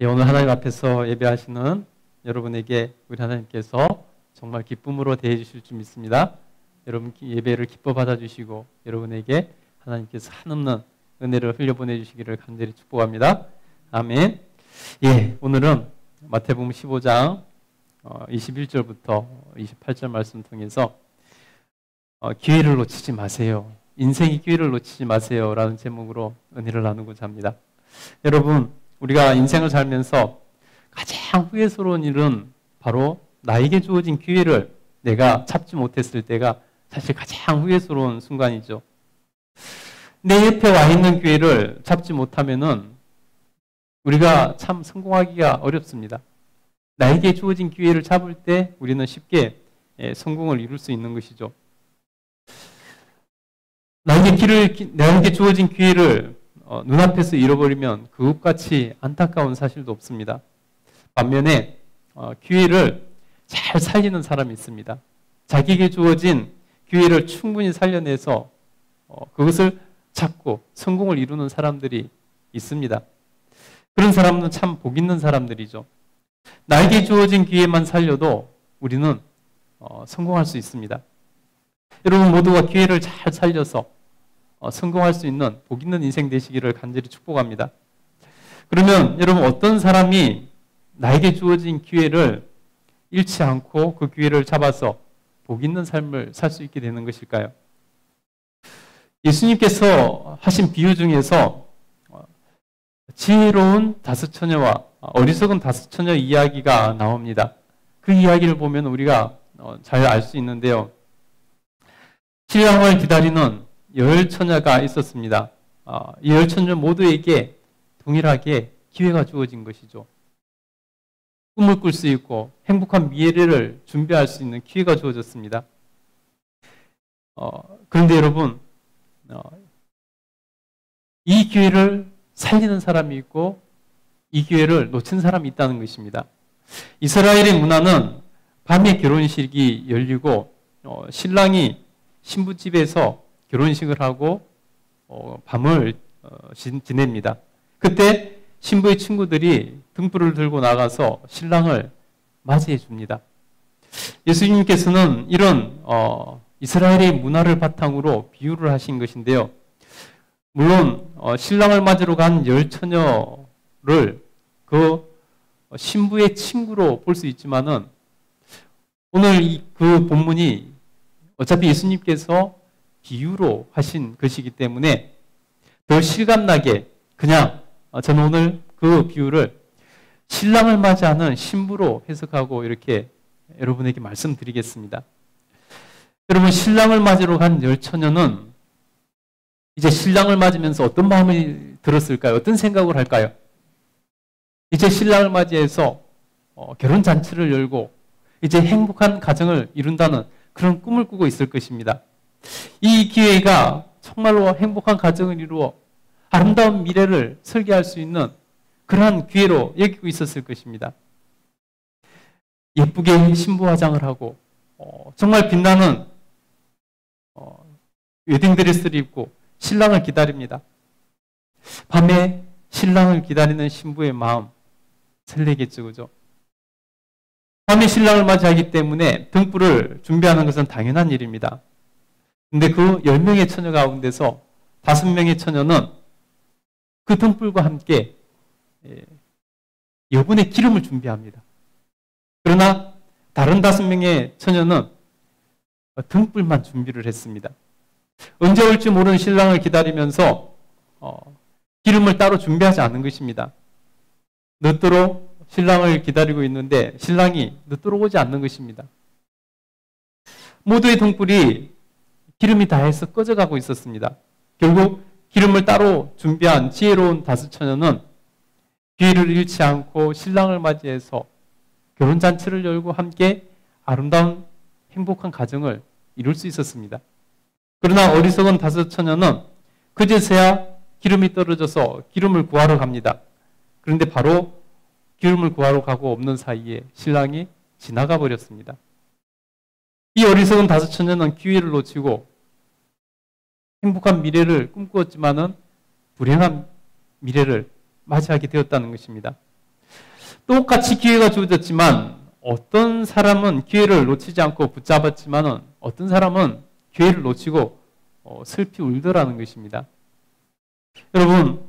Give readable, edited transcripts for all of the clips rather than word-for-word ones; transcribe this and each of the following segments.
오늘 하나님 앞에서 예배하시는 여러분에게 우리 하나님께서 정말 기쁨으로 대해 주실 줄 믿습니다. 여러분 예배를 기뻐 받아주시고 여러분에게 하나님께서 한없는 은혜를 흘려보내 주시기를 간절히 축복합니다. 아멘. 오늘은 마태복음 15장 21절부터 28절 말씀 통해서 기회를 놓치지 마세요. 인생의 기회를 놓치지 마세요. 라는 제목으로 은혜를 나누고자 합니다. 여러분, 우리가 인생을 살면서 가장 후회스러운 일은 바로 나에게 주어진 기회를 내가 잡지 못했을 때가 사실 가장 후회스러운 순간이죠. 내 옆에 와 있는 기회를 잡지 못하면은 우리가 참 성공하기가 어렵습니다. 나에게 주어진 기회를 잡을 때 우리는 쉽게 성공을 이룰 수 있는 것이죠. 나에게 주어진 기회를 눈앞에서 잃어버리면 그것같이 안타까운 사실도 없습니다. 반면에 기회를 잘 살리는 사람이 있습니다. 자기에게 주어진 기회를 충분히 살려내서 그것을 잡고 성공을 이루는 사람들이 있습니다. 그런 사람은 참 복 있는 사람들이죠. 나에게 주어진 기회만 살려도 우리는 성공할 수 있습니다. 여러분 모두가 기회를 잘 살려서 성공할 수 있는 복 있는 인생 되시기를 간절히 축복합니다. 그러면 여러분 어떤 사람이 나에게 주어진 기회를 잃지 않고 그 기회를 잡아서 복 있는 삶을 살 수 있게 되는 것일까요? 예수님께서 하신 비유 중에서 지혜로운 다섯 처녀와 어리석은 다섯 처녀 이야기가 나옵니다. 그 이야기를 보면 우리가 잘 알 수 있는데요. 신랑을 기다리는 열 처녀가 있었습니다. 이 열 처녀 모두에게 동일하게 기회가 주어진 것이죠. 꿈을 꿀 수 있고 행복한 미래를 준비할 수 있는 기회가 주어졌습니다. 그런데 여러분, 이 기회를 살리는 사람이 있고 이 기회를 놓친 사람이 있다는 것입니다. 이스라엘의 문화는 밤에 결혼식이 열리고 신랑이 신부 집에서 결혼식을 하고 밤을 지냅니다. 그때 신부의 친구들이 등불을 들고 나가서 신랑을 맞이해 줍니다. 예수님께서는 이런 이스라엘의 문화를 바탕으로 비유를 하신 것인데요. 물론 신랑을 맞으러 간 열 처녀를 그 신부의 친구로 볼 수 있지만은 오늘 그 본문이 어차피 예수님께서 비유로 하신 것이기 때문에 더 실감나게 그냥 저는 오늘 그 비유를 신랑을 맞이하는 신부로 해석하고 이렇게 여러분에게 말씀드리겠습니다. 여러분, 신랑을 맞으러 간 열 처녀는 이제 신랑을 맞으면서 어떤 마음이 들었을까요? 어떤 생각을 할까요? 이제 신랑을 맞이해서 결혼잔치를 열고 이제 행복한 가정을 이룬다는 그런 꿈을 꾸고 있을 것입니다. 이 기회가 정말로 행복한 가정을 이루어 아름다운 미래를 설계할 수 있는 그러한 기회로 여기고 있었을 것입니다. 예쁘게 신부 화장을 하고 정말 빛나는 웨딩드레스를 입고 신랑을 기다립니다. 밤에 신랑을 기다리는 신부의 마음 설레겠죠, 그죠? 밤에 신랑을 맞이하기 때문에 등불을 준비하는 것은 당연한 일입니다. 근데 그 10명의 처녀 가운데서 5명의 처녀는 그 등불과 함께 여분의 기름을 준비합니다. 그러나 다른 5명의 처녀는 등불만 준비를 했습니다. 언제 올지 모르는 신랑을 기다리면서 기름을 따로 준비하지 않은 것입니다. 늦도록 신랑을 기다리고 있는데 신랑이 늦도록 오지 않는 것입니다. 모두의 등불이 기름이 다해서 꺼져가고 있었습니다. 결국 기름을 따로 준비한 지혜로운 다섯 처녀는 기회를 잃지 않고 신랑을 맞이해서 결혼잔치를 열고 함께 아름다운 행복한 가정을 이룰 수 있었습니다. 그러나 어리석은 다섯 처녀는 그제서야 기름이 떨어져서 기름을 구하러 갑니다. 그런데 바로 기름을 구하러 가고 없는 사이에 신랑이 지나가 버렸습니다. 이 어리석은 다섯 처녀는 기회를 놓치고 행복한 미래를 꿈꾸었지만은 불행한 미래를 맞이하게 되었다는 것입니다. 똑같이 기회가 주어졌지만 어떤 사람은 기회를 놓치지 않고 붙잡았지만은 어떤 사람은 기회를 놓치고 슬피 울더라는 것입니다. 여러분,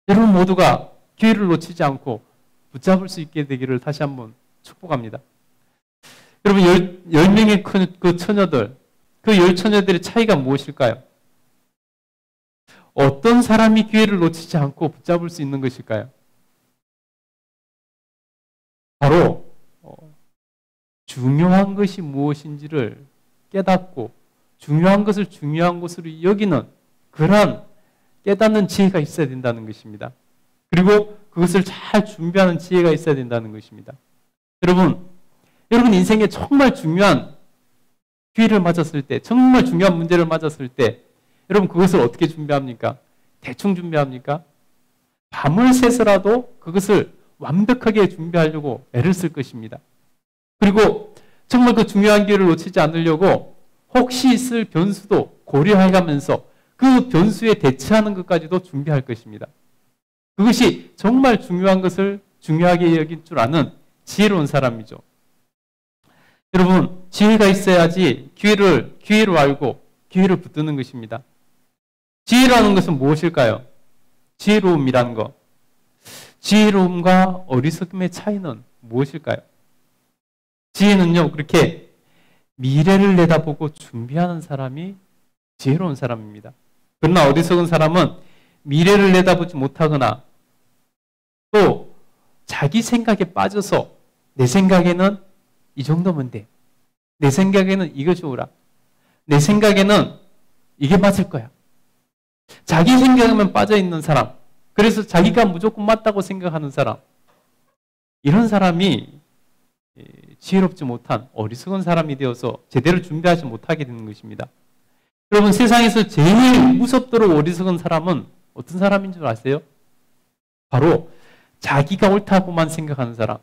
여러분 모두가 기회를 놓치지 않고 붙잡을 수 있게 되기를 다시 한번 축복합니다. 여러분, 10명의 그 처녀들, 그 10처녀들의 차이가 무엇일까요? 어떤 사람이 기회를 놓치지 않고 붙잡을 수 있는 것일까요? 바로 중요한 것이 무엇인지를 깨닫고 중요한 것을 중요한 것으로 여기는 그러한 깨닫는 지혜가 있어야 된다는 것입니다. 그리고 그것을 잘 준비하는 지혜가 있어야 된다는 것입니다. 여러분 인생에 정말 중요한 기회를 맞았을 때, 정말 중요한 문제를 맞았을 때 여러분 그것을 어떻게 준비합니까? 대충 준비합니까? 밤을 새서라도 그것을 완벽하게 준비하려고 애를 쓸 것입니다. 그리고 정말 그 중요한 기회를 놓치지 않으려고 혹시 있을 변수도 고려해가면서 그 변수에 대처하는 것까지도 준비할 것입니다. 그것이 정말 중요한 것을 중요하게 여길 줄 아는 지혜로운 사람이죠. 여러분, 지혜가 있어야지 기회로 알고 기회를 붙드는 것입니다. 지혜라는 것은 무엇일까요? 지혜로움이라는 것. 지혜로움과 어리석음의 차이는 무엇일까요? 지혜는요, 그렇게 미래를 내다보고 준비하는 사람이 지혜로운 사람입니다. 그러나 어리석은 사람은 미래를 내다보지 못하거나 또 자기 생각에 빠져서 내 생각에는 이 정도면 돼. 내 생각에는 이거 좋으라. 내 생각에는 이게 맞을 거야. 자기 생각에만 빠져있는 사람, 그래서 자기가 무조건 맞다고 생각하는 사람, 이런 사람이 지혜롭지 못한 어리석은 사람이 되어서 제대로 준비하지 못하게 되는 것입니다. 여러분, 세상에서 제일 무섭도록 어리석은 사람은 어떤 사람인 줄 아세요? 바로 자기가 옳다고만 생각하는 사람,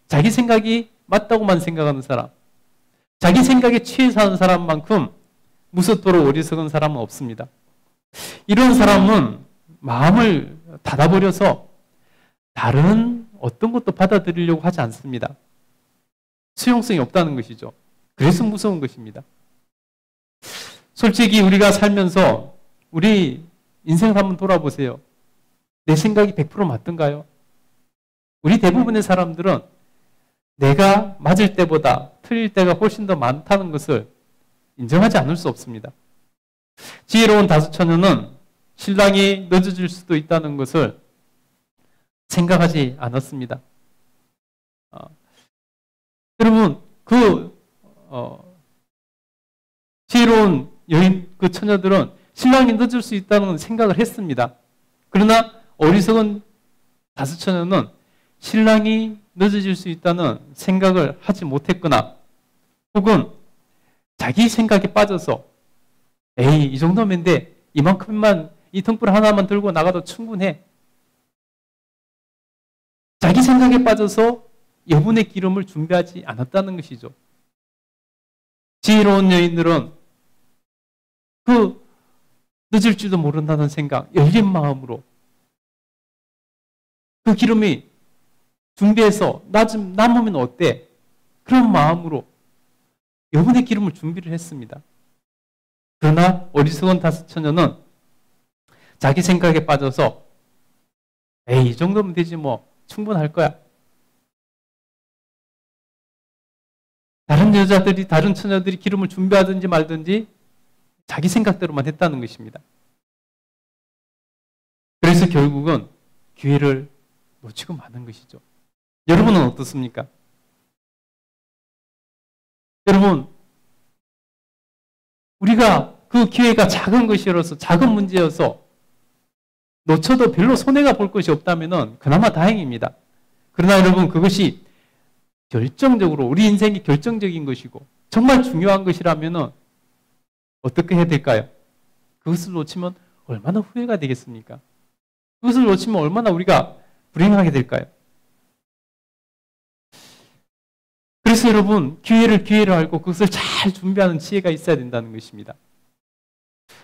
자기 생각이 맞다고만 생각하는 사람, 자기 생각에 취해 사는 사람만큼 무섭도록 어리석은 사람은 없습니다. 이런 사람은 마음을 닫아버려서 다른 어떤 것도 받아들이려고 하지 않습니다. 수용성이 없다는 것이죠. 그래서 무서운 것입니다. 솔직히 우리가 살면서 우리 인생을 한번 돌아보세요. 내 생각이 100% 맞던가요? 우리 대부분의 사람들은 내가 맞을 때보다 틀릴 때가 훨씬 더 많다는 것을 인정하지 않을 수 없습니다. 지혜로운 다수처녀는 신랑이 늦어질 수도 있다는 것을 생각하지 않았습니다. 여러분, 지혜로운 여인, 그 처녀들은 신랑이 늦을 수 있다는 생각을 했습니다. 그러나 어리석은 다수처녀는 신랑이 늦어질 수 있다는 생각을 하지 못했거나 혹은 자기 생각에 빠져서 에이, 이 정도면 돼. 이만큼만, 이 등불 하나만 들고 나가도 충분해. 자기 생각에 빠져서 여분의 기름을 준비하지 않았다는 것이죠. 지혜로운 여인들은 그 늦을지도 모른다는 생각, 열린 마음으로 그 기름이 준비해서 나 좀 남으면 어때? 그런 마음으로 여분의 기름을 준비를 했습니다. 그러나 어리석은 다수처녀는 자기 생각에 빠져서 에이, 이 정도면 되지 뭐, 충분할 거야. 다른 여자들이, 다른 처녀들이 기름을 준비하든지 말든지 자기 생각대로만 했다는 것입니다. 그래서 결국은 기회를 놓치고 마는 것이죠. 여러분은 어떻습니까? 여러분, 우리가 그 기회가 작은 것이어서, 작은 문제여서 놓쳐도 별로 손해가 볼 것이 없다면 그나마 다행입니다. 그러나 여러분, 그것이 결정적으로 우리 인생이 결정적인 것이고 정말 중요한 것이라면 어떻게 해야 될까요? 그것을 놓치면 얼마나 후회가 되겠습니까? 그것을 놓치면 얼마나 우리가 불행하게 될까요? 그래서 여러분, 기회를 알고 그것을 잘 준비하는 지혜가 있어야 된다는 것입니다.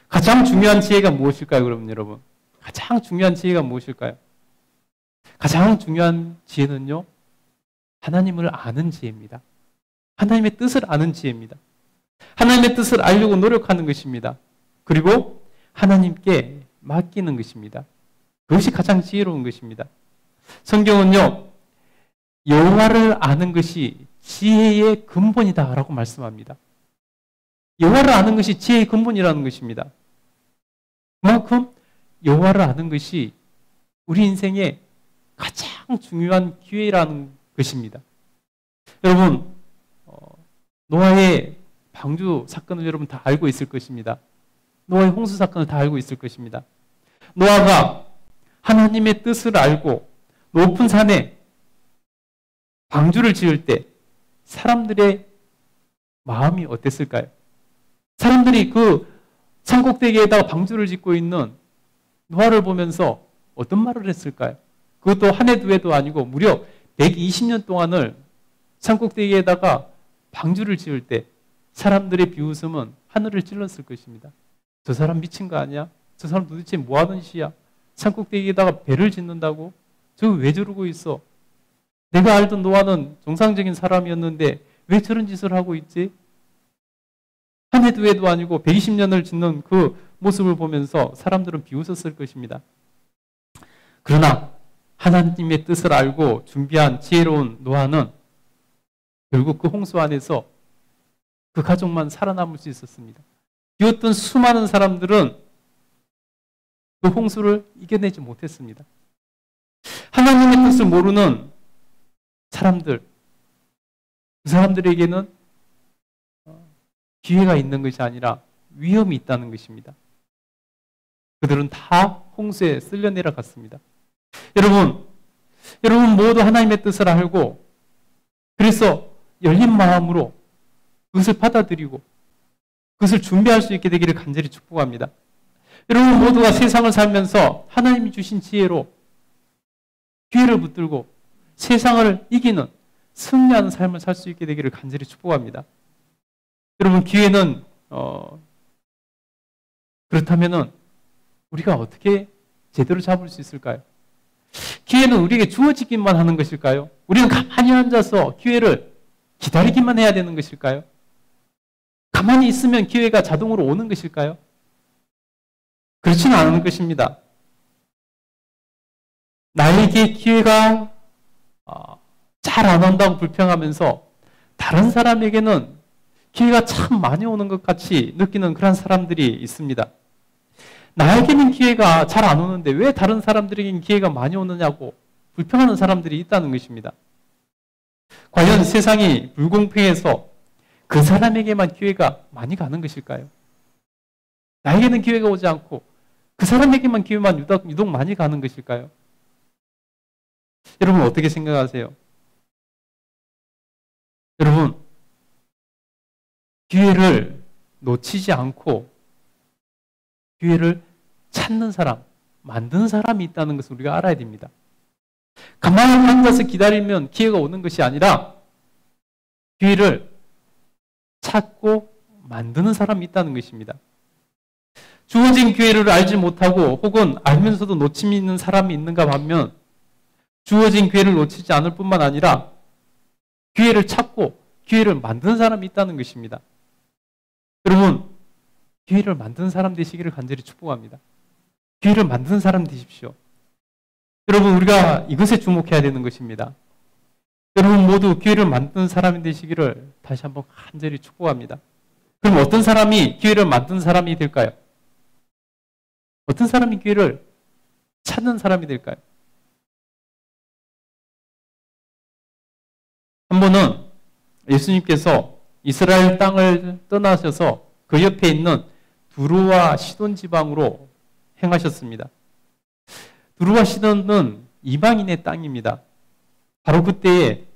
가장 중요한 지혜가 무엇일까요, 그럼 여러분? 가장 중요한 지혜가 무엇일까요? 가장 중요한 지혜는요, 하나님을 아는 지혜입니다. 하나님의 뜻을 아는 지혜입니다. 하나님의 뜻을 알려고 노력하는 것입니다. 그리고 하나님께 맡기는 것입니다. 그것이 가장 지혜로운 것입니다. 성경은요, 여호와를 아는 것이 지혜의 근본이다라고 말씀합니다. 여호와를 아는 것이 지혜의 근본이라는 것입니다. 그만큼 여호와를 아는 것이 우리 인생의 가장 중요한 기회라는 것입니다. 여러분, 노아의 방주 사건을 여러분 다 알고 있을 것입니다. 노아의 홍수 사건을 다 알고 있을 것입니다. 노아가 하나님의 뜻을 알고 높은 산에 방주를 지을 때 사람들의 마음이 어땠을까요? 사람들이 그 산꼭대기에다가 방주를 짓고 있는 노아를 보면서 어떤 말을 했을까요? 그것도 한 해 두 해도 아니고 무려 120년 동안을 산꼭대기에다가 방주를 지을 때 사람들의 비웃음은 하늘을 찔렀을 것입니다. 저 사람 미친 거 아니야? 저 사람 도대체 뭐 하는 시야? 산꼭대기에다가 배를 짓는다고? 저거 왜 저러고 있어? 내가 알던 노아는 정상적인 사람이었는데 왜 저런 짓을 하고 있지? 한 해 두 해도 아니고 120년을 짓는 그 모습을 보면서 사람들은 비웃었을 것입니다. 그러나 하나님의 뜻을 알고 준비한 지혜로운 노아는 결국 그 홍수 안에서 그 가족만 살아남을 수 있었습니다. 비었던 수많은 사람들은 그 홍수를 이겨내지 못했습니다. 하나님의 뜻을 모르는 사람들, 그 사람들에게는 기회가 있는 것이 아니라 위험이 있다는 것입니다. 그들은 다 홍수에 쓸려 내려갔습니다. 여러분 모두 하나님의 뜻을 알고 그래서 열린 마음으로 그것을 받아들이고 그것을 준비할 수 있게 되기를 간절히 축복합니다. 여러분 모두가 세상을 살면서 하나님이 주신 지혜로 기회를 붙들고 세상을 이기는 승리하는 삶을 살 수 있게 되기를 간절히 축복합니다. 여러분 기회는 그렇다면은 우리가 어떻게 제대로 잡을 수 있을까요? 기회는 우리에게 주어지기만 하는 것일까요? 우리는 가만히 앉아서 기회를 기다리기만 해야 되는 것일까요? 가만히 있으면 기회가 자동으로 오는 것일까요? 그렇지는 않은 것입니다. 나에게 기회가 잘 안 온다고 불평하면서 다른 사람에게는 기회가 참 많이 오는 것 같이 느끼는 그런 사람들이 있습니다. 나에게는 기회가 잘 안 오는데 왜 다른 사람들에게는 기회가 많이 오느냐고 불평하는 사람들이 있다는 것입니다. 과연 세상이 불공평해서 그 사람에게만 기회가 많이 가는 것일까요? 나에게는 기회가 오지 않고 그 사람에게만 기회만 유독 많이 가는 것일까요? 여러분 어떻게 생각하세요? 여러분 기회를 놓치지 않고 기회를 찾는 사람, 만드는 사람이 있다는 것을 우리가 알아야 됩니다. 가만히 앉아서 기다리면 기회가 오는 것이 아니라 기회를 찾고 만드는 사람이 있다는 것입니다. 주어진 기회를 알지 못하고 혹은 알면서도 놓침이 있는 사람이 있는가 하면 주어진 기회를 놓치지 않을 뿐만 아니라 기회를 찾고 기회를 만드는 사람이 있다는 것입니다. 여러분, 기회를 만드는 사람 되시기를 간절히 축복합니다. 기회를 만드는 사람 되십시오. 여러분, 우리가 이것에 주목해야 되는 것입니다. 여러분 모두 기회를 만드는 사람이 되시기를 다시 한번 간절히 축복합니다. 그럼 어떤 사람이 기회를 만드는 사람이 될까요? 어떤 사람이 기회를 찾는 사람이 될까요? 한 번은 예수님께서 이스라엘 땅을 떠나셔서 그 옆에 있는 두루와 시돈 지방으로 행하셨습니다. 두루와 시돈은 이방인의 땅입니다. 바로 그때에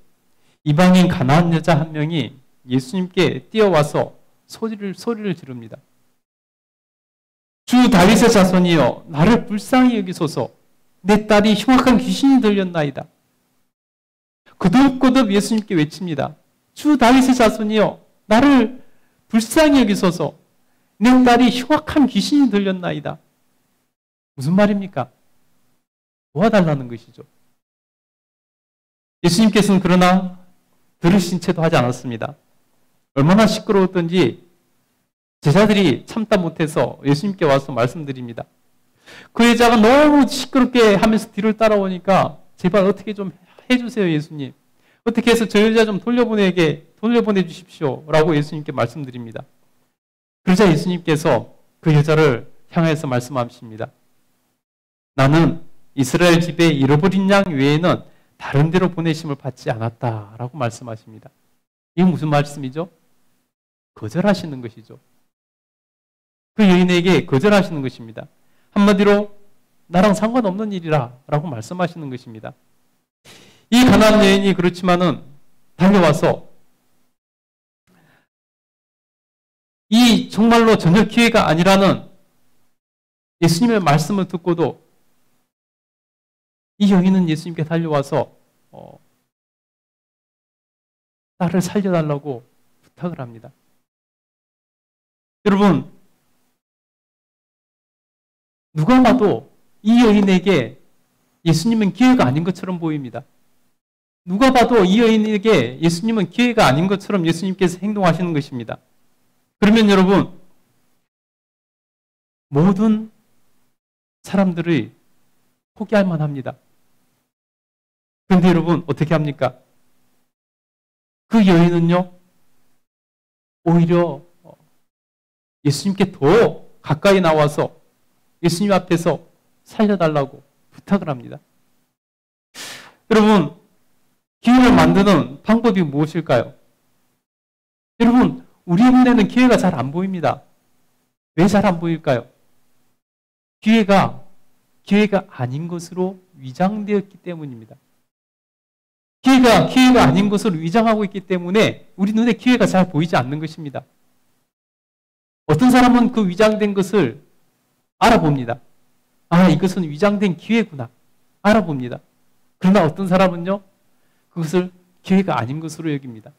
이방인 가나안 여자 한 명이 예수님께 뛰어와서 소리를 지릅니다. 주 다윗의 자손이여 나를 불쌍히 여기소서 내 딸이 흉악한 귀신이 들렸나이다. 거듭거듭 예수님께 외칩니다. 주 다윗의 자손이여 나를 불쌍히 여기소서 내 딸이 흉악한 귀신이 들렸나이다. 무슨 말입니까? 도와달라는 것이죠. 예수님께서는 그러나 들으신 채도 하지 않았습니다. 얼마나 시끄러웠던지 제자들이 참다 못해서 예수님께 와서 말씀드립니다. 그 여자가 너무 시끄럽게 하면서 뒤를 따라오니까 제발 어떻게 좀 해주세요, 예수님. 어떻게 해서 저 여자 좀 돌려보내 주십시오. 라고 예수님께 말씀드립니다. 그러자 예수님께서 그 여자를 향해서 말씀하십니다. 나는 이스라엘 집에 잃어버린 양 외에는 다른 데로 보내심을 받지 않았다. 라고 말씀하십니다. 이게 무슨 말씀이죠? 거절하시는 것이죠. 그 여인에게 거절하시는 것입니다. 한마디로 나랑 상관없는 일이라 라고 말씀하시는 것입니다. 이 가난한 여인이 그렇지만은 달려와서 이 정말로 전혀 기회가 아니라는 예수님의 말씀을 듣고도 이 여인은 예수님께 달려와서 나를 살려달라고 부탁을 합니다. 여러분, 누가 봐도 이 여인에게 예수님은 기회가 아닌 것처럼 보입니다. 누가 봐도 이 여인에게 예수님은 기회가 아닌 것처럼 예수님께서 행동하시는 것입니다. 그러면 여러분, 모든 사람들이 포기할 만합니다. 그런데 여러분, 어떻게 합니까? 그 여인은요, 오히려 예수님께 더 가까이 나와서 예수님 앞에서 살려달라고 부탁을 합니다. 여러분, 기회를 만드는 방법이 무엇일까요? 여러분, 우리 눈에는 기회가 잘 안 보입니다. 왜 잘 안 보일까요? 기회가 아닌 것으로 위장되었기 때문입니다. 기회가 아닌 것으로 위장하고 있기 때문에 우리 눈에 기회가 잘 보이지 않는 것입니다. 어떤 사람은 그 위장된 것을 알아봅니다. 아, 이것은 위장된 기회구나. 알아봅니다. 그러나 어떤 사람은요, 그것을 기회가 아닌 것으로 여깁니다.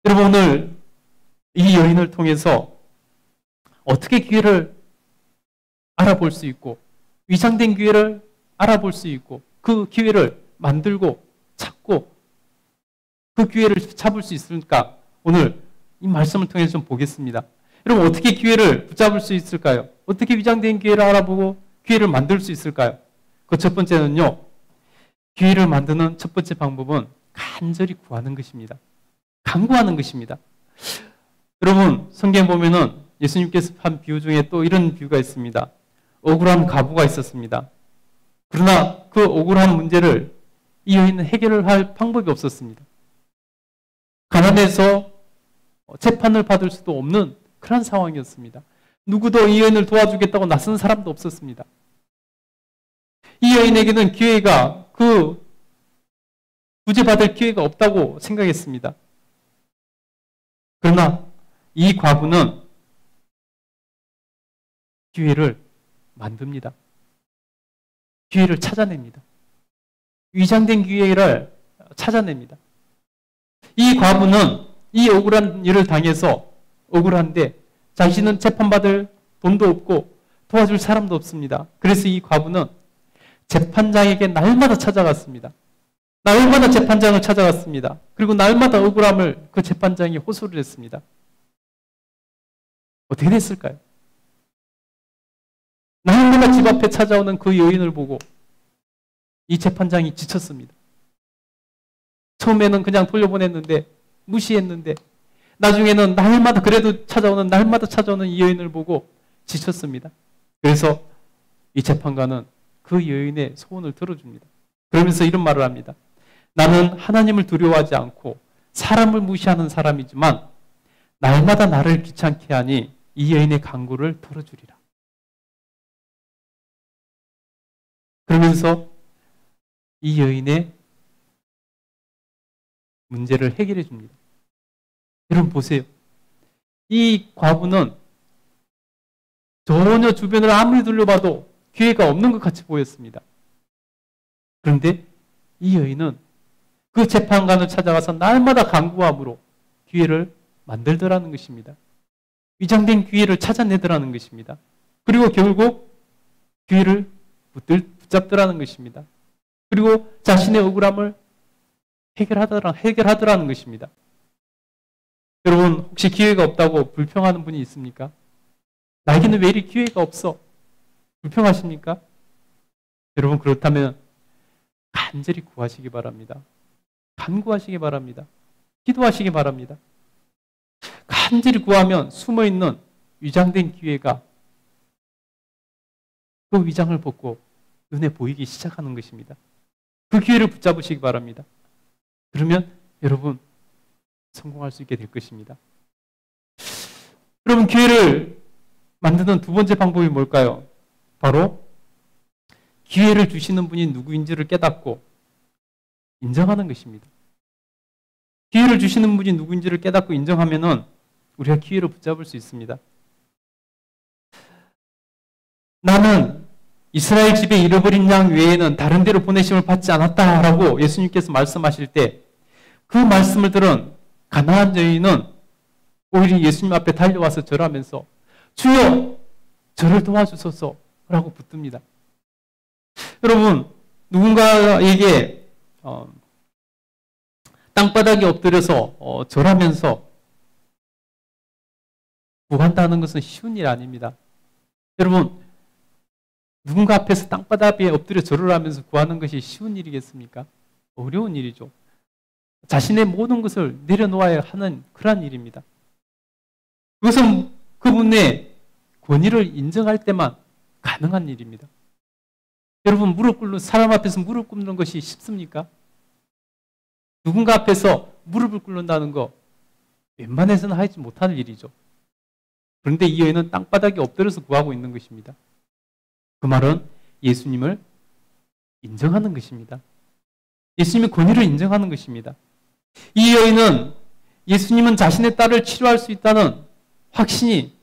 여러분, 오늘 이 여인을 통해서 어떻게 기회를 알아볼 수 있고, 위장된 기회를 알아볼 수 있고, 그 기회를 만들고 찾고 그 기회를 잡을 수 있을까? 오늘 이 말씀을 통해서 좀 보겠습니다. 여러분, 어떻게 기회를 붙잡을 수 있을까요? 어떻게 위장된 기회를 알아보고 기회를 만들 수 있을까요? 그 첫 번째는요, 기회를 만드는 첫 번째 방법은 간절히 구하는 것입니다. 간구하는 것입니다. 여러분, 성경에 보면은 예수님께서 한 비유 중에 또 이런 비유가 있습니다. 억울한 과부가 있었습니다. 그러나 그 억울한 문제를 이 여인은 해결을 할 방법이 없었습니다. 가난해서 재판을 받을 수도 없는 그런 상황이었습니다. 누구도 이 여인을 도와주겠다고 나선 사람도 없었습니다. 이 여인에게는 기회가, 구제받을 기회가 없다고 생각했습니다. 그러나 이 과부는 기회를 만듭니다. 기회를 찾아냅니다. 위장된 기회를 찾아냅니다. 이 과부는 이 억울한 일을 당해서 억울한데 자신은 재판받을 돈도 없고 도와줄 사람도 없습니다. 그래서 이 과부는 재판장에게 날마다 찾아갔습니다. 날마다 재판장을 찾아갔습니다. 그리고 날마다 억울함을 그 재판장이 호소를 했습니다. 어떻게 됐을까요? 날마다 집 앞에 찾아오는 그 여인을 보고 이 재판장이 지쳤습니다. 처음에는 그냥 돌려보냈는데, 무시했는데, 나중에는 날마다 찾아오는 이 여인을 보고 지쳤습니다. 그래서 이 재판관은 그 여인의 소원을 들어줍니다. 그러면서 이런 말을 합니다. 나는 하나님을 두려워하지 않고 사람을 무시하는 사람이지만 날마다 나를 귀찮게 하니 이 여인의 간구를 들어주리라. 그러면서 이 여인의 문제를 해결해 줍니다. 여러분 보세요. 이 과부는 전혀 주변을 아무리 둘러봐도 기회가 없는 것 같이 보였습니다. 그런데 이 여인은 그 재판관을 찾아가서 날마다 간구함으로 기회를 만들더라는 것입니다. 위장된 기회를 찾아내더라는 것입니다. 그리고 결국 기회를 붙잡더라는 것입니다. 그리고 자신의 억울함을 해결하더라는 것입니다. 여러분, 혹시 기회가 없다고 불평하는 분이 있습니까? 나에게는 왜 이리 기회가 없어? 불평하십니까? 여러분, 그렇다면 간절히 구하시기 바랍니다. 간구하시기 바랍니다. 기도하시기 바랍니다. 간절히 구하면 숨어있는 위장된 기회가 그 위장을 벗고 눈에 보이기 시작하는 것입니다. 그 기회를 붙잡으시기 바랍니다. 그러면 여러분 성공할 수 있게 될 것입니다. 여러분, 기회를 만드는 두 번째 방법이 뭘까요? 바로 기회를 주시는 분이 누구인지를 깨닫고 인정하는 것입니다. 기회를 주시는 분이 누구인지를 깨닫고 인정하면은 우리가 기회를 붙잡을 수 있습니다. 나는 이스라엘 집에 잃어버린 양 외에는 다른 데로 보내심을 받지 않았다라고 예수님께서 말씀하실 때 그 말씀을 들은 가난한 여인은 오히려 예수님 앞에 달려와서 절하면서 주여 저를 도와주소서라고 붙듭니다. 여러분, 누군가에게 땅바닥에 엎드려서 절하면서 구한다는 것은 쉬운 일 아닙니다. 여러분, 누군가 앞에서 땅바닥에 엎드려 절을 하면서 구하는 것이 쉬운 일이겠습니까? 어려운 일이죠. 자신의 모든 것을 내려놓아야 하는 그러한 일입니다. 그것은 그분의 권위를 인정할 때만 가능한 일입니다. 여러분, 사람 앞에서 무릎 꿇는 것이 쉽습니까? 누군가 앞에서 무릎을 꿇는다는 거 웬만해서는 하지 못하는 일이죠. 그런데 이 여인은 땅바닥에 엎드려서 구하고 있는 것입니다. 그 말은 예수님을 인정하는 것입니다. 예수님의 권위를 인정하는 것입니다. 이 여인은 예수님은 자신의 딸을 치료할 수 있다는 확신이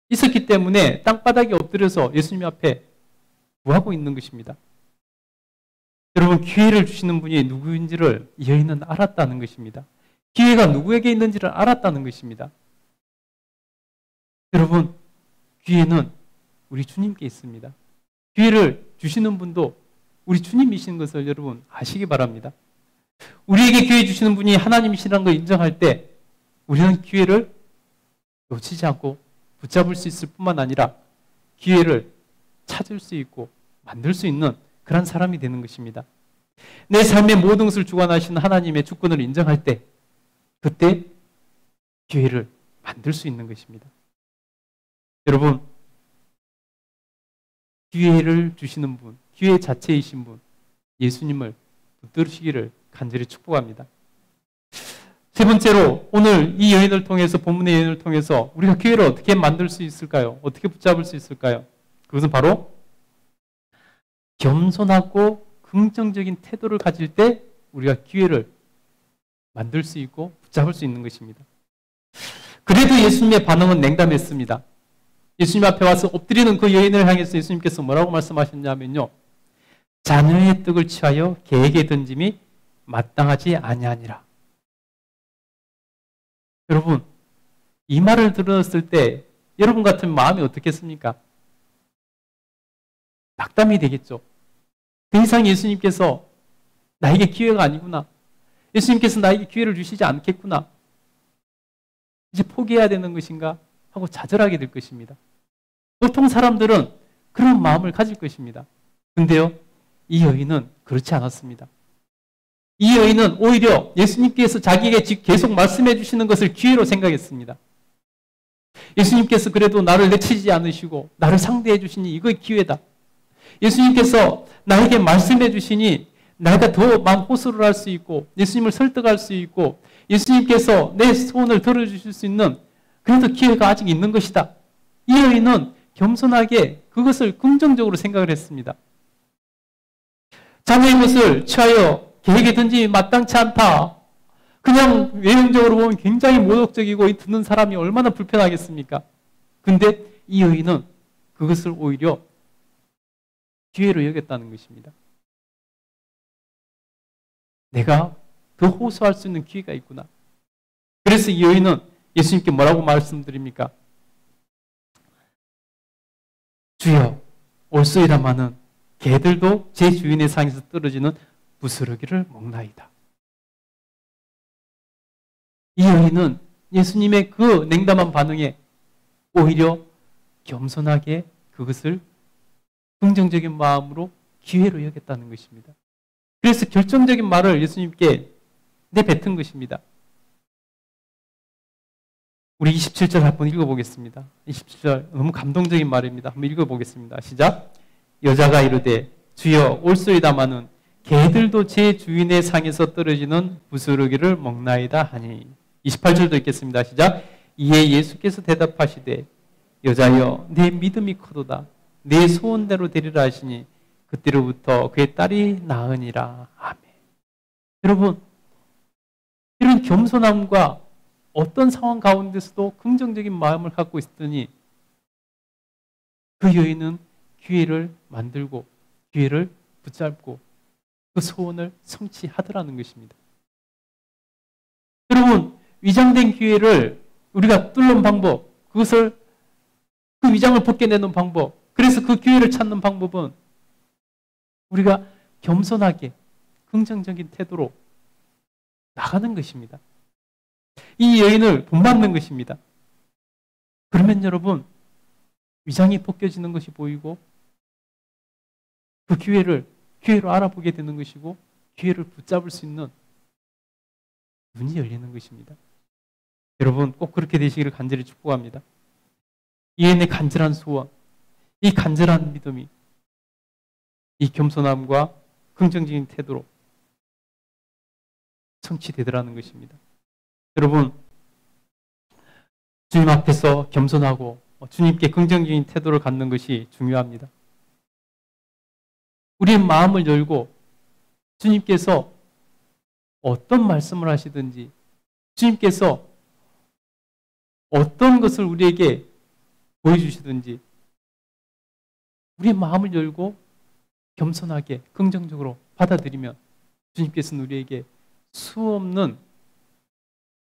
있었기 때문에 땅바닥에 엎드려서 예수님 앞에 구하고 있는 것입니다. 여러분, 기회를 주시는 분이 누구인지를 이 여인은 알았다는 것입니다. 기회가 누구에게 있는지를 알았다는 것입니다. 여러분, 기회는 우리 주님께 있습니다. 기회를 주시는 분도 우리 주님이신 것을 여러분 아시기 바랍니다. 우리에게 기회 주시는 분이 하나님이시라는 걸 인정할 때 우리는 기회를 놓치지 않고 붙잡을 수 있을 뿐만 아니라 기회를 찾을 수 있고 만들 수 있는 그런 사람이 되는 것입니다. 내 삶의 모든 것을 주관하시는 하나님의 주권을 인정할 때 그때 기회를 만들 수 있는 것입니다. 여러분, 기회를 주시는 분, 기회 자체이신 분, 예수님을 붙들으시기를 간절히 축복합니다. 세 번째로, 오늘 이 여인을 통해서, 본문의 여인을 통해서 우리가 기회를 어떻게 만들 수 있을까요? 어떻게 붙잡을 수 있을까요? 그것은 바로 겸손하고 긍정적인 태도를 가질 때 우리가 기회를 만들 수 있고 붙잡을 수 있는 것입니다. 그래도 예수님의 반응은 냉담했습니다. 예수님 앞에 와서 엎드리는 그 여인을 향해서 예수님께서 뭐라고 말씀하셨냐면요, 자녀의 떡을 취하여 개에게 던짐이 마땅하지 아니하니라. 여러분, 이 말을 들었을 때 여러분 같은 마음이 어떻겠습니까? 낙담이 되겠죠. 더 이상 예수님께서 나에게 기회가 아니구나, 예수님께서 나에게 기회를 주시지 않겠구나, 이제 포기해야 되는 것인가 하고 좌절하게 될 것입니다. 보통 사람들은 그런 마음을 가질 것입니다. 근데요, 이 여인은 그렇지 않았습니다. 이 여인은 오히려 예수님께서 자기에게 계속 말씀해 주시는 것을 기회로 생각했습니다. 예수님께서 그래도 나를 내치지 않으시고 나를 상대해 주시니 이거 기회다. 예수님께서 나에게 말씀해 주시니 내가 더 마음 호소를 할 수 있고 예수님을 설득할 수 있고 예수님께서 내 소원을 들어주실 수 있는 그래도 기회가 아직 있는 것이다. 이 여인은 겸손하게 그것을 긍정적으로 생각을 했습니다. 자녀의 것을 취하여 개에게 던짐이 마땅치 않다. 그냥 외형적으로 보면 굉장히 모독적이고 듣는 사람이 얼마나 불편하겠습니까? 근데 이 여인은 그것을 오히려 기회로 여겼다는 것입니다. 내가 더 호소할 수 있는 기회가 있구나. 그래서 이 여인은 예수님께 뭐라고 말씀드립니까? 주여, 올소이다마는 개들도 제 주인의 상에서 떨어지는 부스러기를 먹나이다. 이 여인은 예수님의 그 냉담한 반응에 오히려 겸손하게 그것을 긍정적인 마음으로 기회로 여겼다는 것입니다. 그래서 결정적인 말을 예수님께 내뱉은 것입니다. 우리 27절 한번 읽어보겠습니다. 27절 너무 감동적인 말입니다. 한번 읽어보겠습니다. 시작. 여자가 이르되 주여 올소이다마는 개들도 제 주인의 상에서 떨어지는 부스러기를 먹나이다 하니. 28절도 읽겠습니다. 시작. 이에 예수께서 대답하시되 여자여 내 믿음이 크도다. 내 소원대로 되리라 하시니 그때로부터 그의 딸이 나으니라. 아멘. 여러분, 이런 겸손함과 어떤 상황 가운데서도 긍정적인 마음을 갖고 있더니 그 여인은 기회를 만들고 기회를 붙잡고 그 소원을 성취하더라는 것입니다. 여러분, 위장된 기회를 우리가 뚫는 방법, 그것을 그 위장을 벗겨내는 방법, 그래서 그 기회를 찾는 방법은 우리가 겸손하게 긍정적인 태도로 나가는 것입니다. 이 여인을 본받는 것입니다. 그러면 여러분, 위장이 벗겨지는 것이 보이고 그 기회로 알아보게 되는 것이고 기회를 붙잡을 수 있는 눈이 열리는 것입니다. 여러분, 꼭 그렇게 되시기를 간절히 축복합니다. 이 여인의 간절한 소원, 이 간절한 믿음이 이 겸손함과 긍정적인 태도로 성취되더라는 것입니다. 여러분, 주님 앞에서 겸손하고 주님께 긍정적인 태도를 갖는 것이 중요합니다. 우리의 마음을 열고 주님께서 어떤 말씀을 하시든지 주님께서 어떤 것을 우리에게 보여주시든지 우리의 마음을 열고 겸손하게 긍정적으로 받아들이면 주님께서는 우리에게 수없는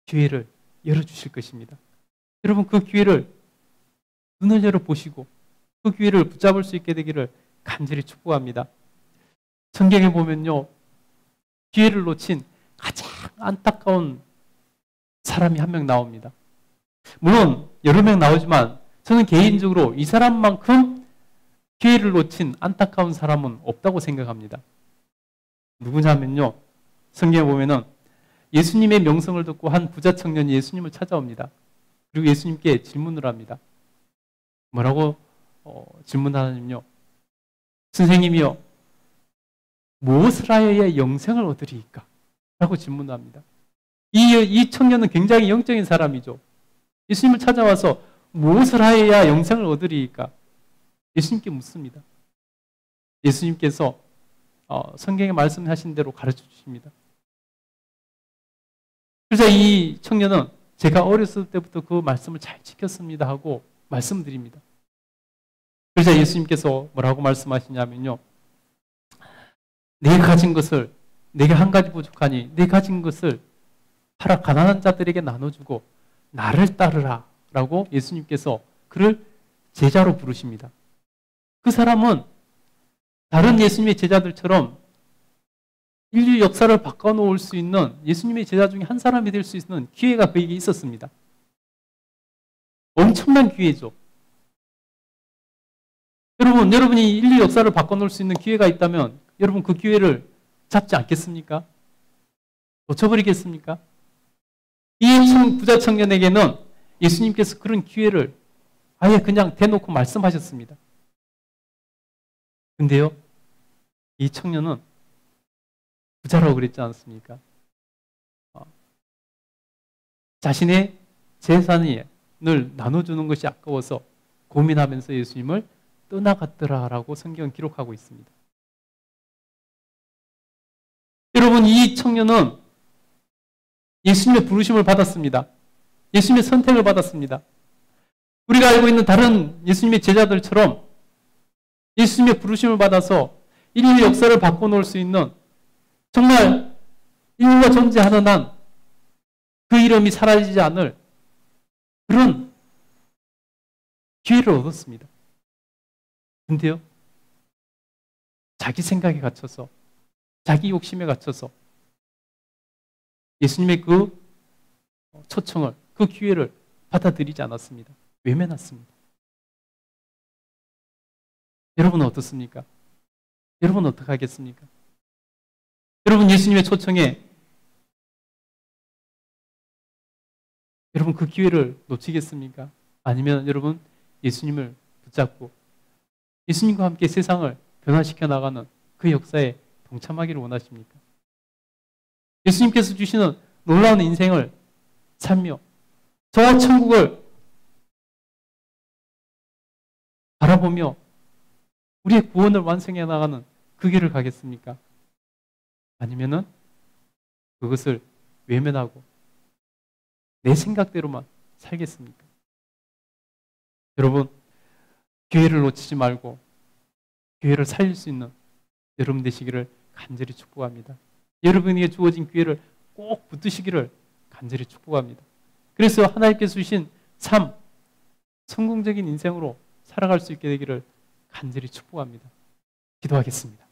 기회를 열어주실 것입니다. 여러분, 그 기회를 눈을 열어보시고 그 기회를 붙잡을 수 있게 되기를 간절히 축복합니다. 성경에 보면요, 기회를 놓친 가장 안타까운 사람이 한 명 나옵니다. 물론 여러 명 나오지만 저는 개인적으로 이 사람만큼 기회를 놓친 안타까운 사람은 없다고 생각합니다. 누구냐면요, 성경에 보면은 예수님의 명성을 듣고 한 부자 청년이 예수님을 찾아옵니다. 그리고 예수님께 질문을 합니다. 뭐라고 질문하냐면요, 선생님이요, 무엇을 하여야 영생을 얻으리이까? 라고 질문합니다. 이 청년은 굉장히 영적인 사람이죠. 예수님을 찾아와서 무엇을 하여야 영생을 얻으리이까? 예수님께 묻습니다. 예수님께서 성경에 말씀하신 대로 가르쳐 주십니다. 그래서 이 청년은 제가 어렸을 때부터 그 말씀을 잘 지켰습니다 하고 말씀드립니다. 그래서 예수님께서 뭐라고 말씀하시냐면요, 내가 가진 것을, 내게 한 가지 부족하니 내 가진 것을 팔아 가난한 자들에게 나눠주고 나를 따르라 라고 예수님께서 그를 제자로 부르십니다. 그 사람은 다른 예수님의 제자들처럼 인류 역사를 바꿔놓을 수 있는 예수님의 제자 중에 한 사람이 될 수 있는 기회가 그에게 있었습니다. 엄청난 기회죠. 여러분이 인류 역사를 바꿔놓을 수 있는 기회가 있다면 여러분 그 기회를 잡지 않겠습니까? 놓쳐버리겠습니까? 이 부자 청년에게는 예수님께서 그런 기회를 아예 그냥 대놓고 말씀하셨습니다. 근데요, 이 청년은 부자라고 그랬지 않습니까? 자신의 재산을 나눠주는 것이 아까워서 고민하면서 예수님을 떠나갔더라라고 성경은 기록하고 있습니다. 여러분, 이 청년은 예수님의 부르심을 받았습니다. 예수님의 선택을 받았습니다. 우리가 알고 있는 다른 예수님의 제자들처럼 예수님의 부르심을 받아서 인류 역사를 바꿔놓을 수 있는, 정말 인류가 존재하는 한 그 이름이 사라지지 않을 그런 기회를 얻었습니다. 근데요, 자기 생각에 갇혀서, 자기 욕심에 갇혀서 예수님의 그 초청을, 그 기회를 받아들이지 않았습니다. 외면했습니다. 여러분은 어떻습니까? 여러분은 어떻게 하겠습니까? 여러분 예수님의 초청에 여러분 그 기회를 놓치겠습니까? 아니면 여러분 예수님을 붙잡고 예수님과 함께 세상을 변화시켜 나가는 그 역사에 동참하기를 원하십니까? 예수님께서 주시는 놀라운 인생을 살며 저와 천국을 바라보며 우리의 구원을 완성해 나가는 그 길을 가겠습니까? 아니면은 그것을 외면하고 내 생각대로만 살겠습니까? 여러분, 기회를 놓치지 말고 기회를 살릴 수 있는 여러분 되시기를 간절히 축복합니다. 여러분에게 주어진 기회를 꼭 붙드시기를 간절히 축복합니다. 그래서 하나님께서 주신 삶, 성공적인 인생으로 살아갈 수 있게 되기를 간절히 축복합니다. 기도하겠습니다.